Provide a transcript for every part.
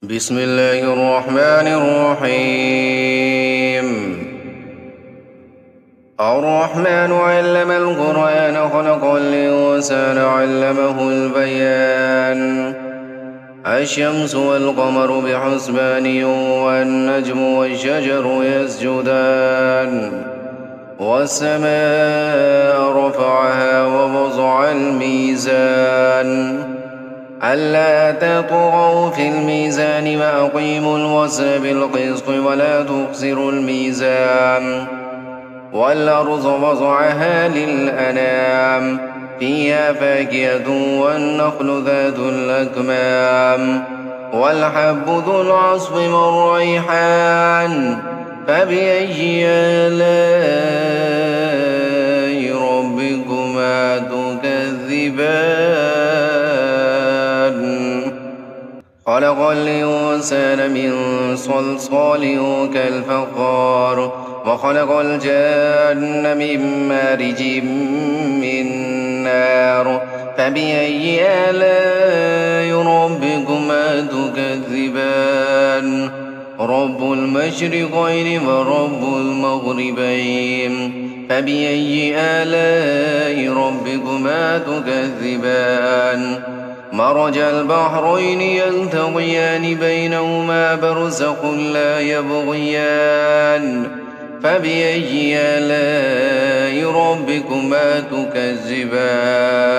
بسم الله الرحمن الرحيم. الرحمن علم القرآن خلق الإنسان علمه البيان. الشمس والقمر بحسبان والنجم والشجر يسجدان والسماء رفعها ووضع الميزان ألا تطغوا في الميزان وأقيموا الوزن بالقسط ولا تخسروا الميزان والأرض وضعها للأنام فيها فاكهة والنخل ذات الأكمام والحب ذو العصف والريحان فبأي آلاء ربكما تكذبان. خلق الإنسان من صلصال كالفخار وخلق الجن من مارج من نار فبأي آلاء ربكما تكذبان. رب المشرقين ورب المغربين فبأي آلاء ربكما تكذبان. مرج البحرين يلتقيان بينهما برزخ لا يبغيان فبأي آلاء ربكما تكذبان.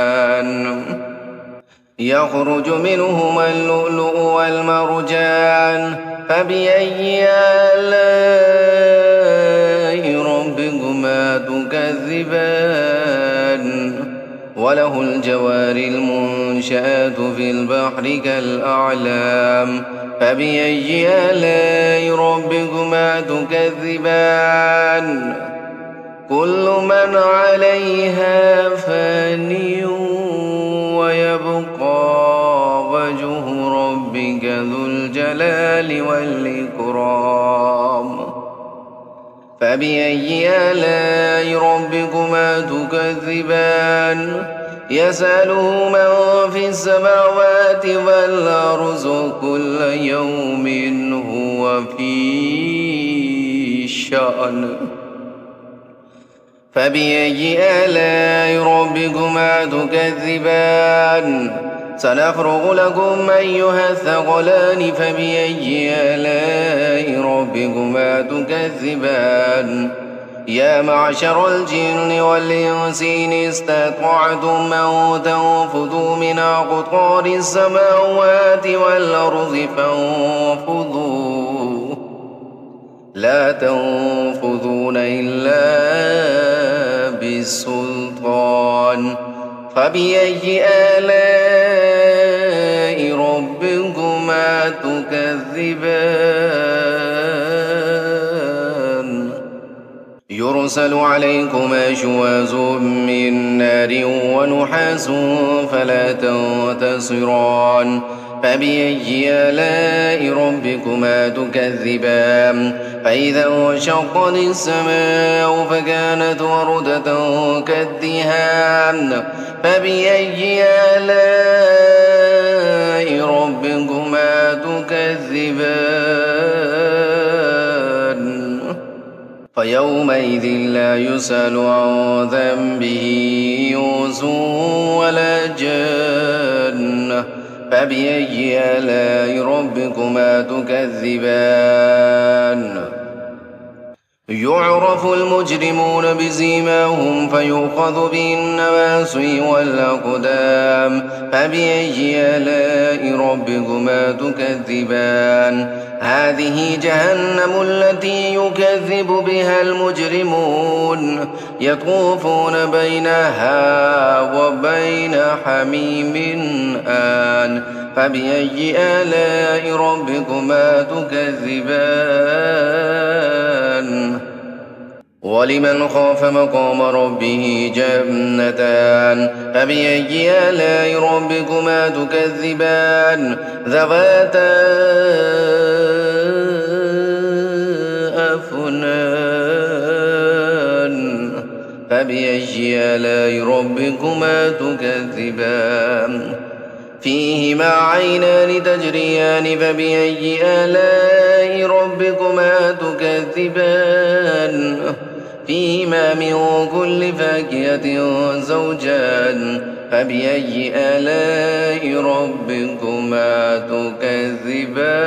يخرج منهما اللؤلؤ والمرجان فبأي آلاء ربكما تكذبان. وله الجوار المنشآت في البحر كالأعلام فبأي آلاء ربكما تكذبان. كل من عليها فان ويبقى وجه ربك ذو الجلال والإكرام فبأي آلاء ربكما تكذبان. يسأله من في السماوات والأرض كل يوم هو في شأن فبأي آلاء ربكما تكذبان. سنفرغ لكم أيها الثقلان فبأي آلاء ربكما تكذبان. يا معشر الجن والإنس إن استطعتم أن تنفذوا من أقطار السماوات والأرض فانفذوا لا تنفذون إلا بالسلطان فبأي آلاء ربكما تكذبان. يرسل عليكما شواظ من نار ونحاس فلا تنتصران فبأي آلاء ربكما تكذبان. فإذا انشقت السماء فكانت وردة كالدهان فبأي آلاء ربكما تكذبان. فيومئذ لا يسأل عن ذنبه إنس ولا جان فبأي آلاء ربكما تكذبان. يعرف المجرمون بسيماهم فيؤخذ بالنواصي والأقدام فبأي آلاء ربكما تكذبان. هذه جهنم التي يكذب بها المجرمون يطوفون بينها وبين حميم آن فبأي آلاء ربكما تكذبان. ولمن خاف مقام ربه جنتان فبأي آلاء ربكما تكذبان. ذواتا أفنان فبأي آلاء ربكما تكذبان. فيهما عينان تجريان فبأي آلاء ربكما تكذبان فيهما من كل فاكهة زوجان فبأي آلاء ربكما تكذبان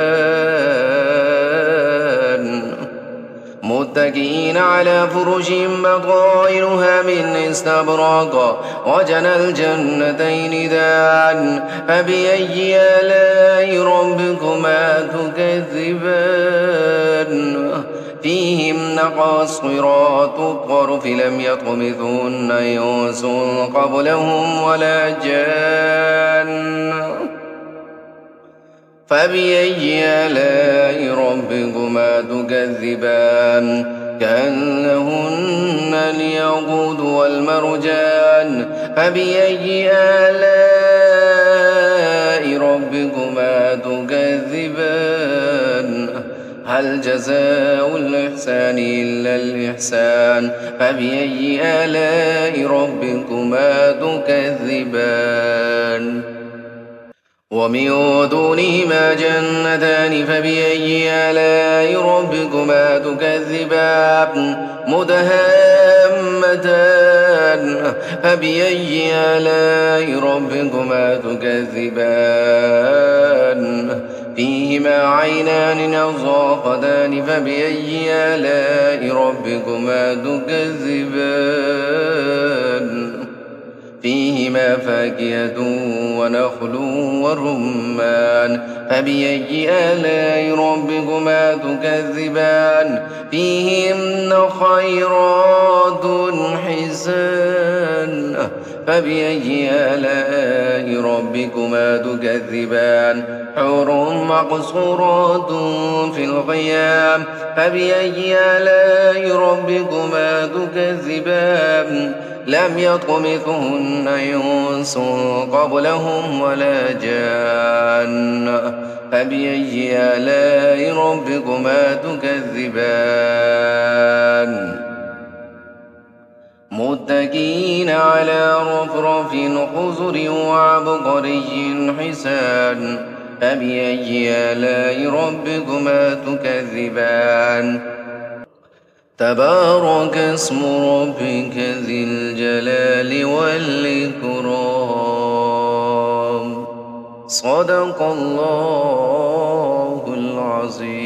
متكئين على فرش بطائنها من استبرق وجنى الجنتين دان فبأي آلاء ربكما تكذبان فيهن قاصرات الطرف لم يطمثهن إنس قبلهم ولا جان فبأي آلاء ربكما تكذبان كأنهن الياقوت والمرجان فبأي آلاء ربكما تكذبان هل جزاء الإحسان إلا الإحسان فبأي آلاء ربكما تكذبان ومن دونهما جنتان فبأي آلاء ربكما تكذبان مدهامتان فبأي آلاء ربكما تكذبان فيهما عينان نضاختان فبأي آلاء ربكما تكذبان فيهما فاكهة ونخل ورمان فبأي آلاء ربكما تكذبان فيهن خيرات حسان فبأي آلاء ربكما تكذبان حور مقصورات في الخيام فبأي آلاء ربكما تكذبان لم يطمثهن إنس قبلهم ولا جان فبأي آلاء ربكما تكذبان متكئين على رفرف خضر وعبقري حسان فبأي آلاء ربكما تكذبان تبارك اسم ربك ذي الجلال والإكرام صدق الله العظيم.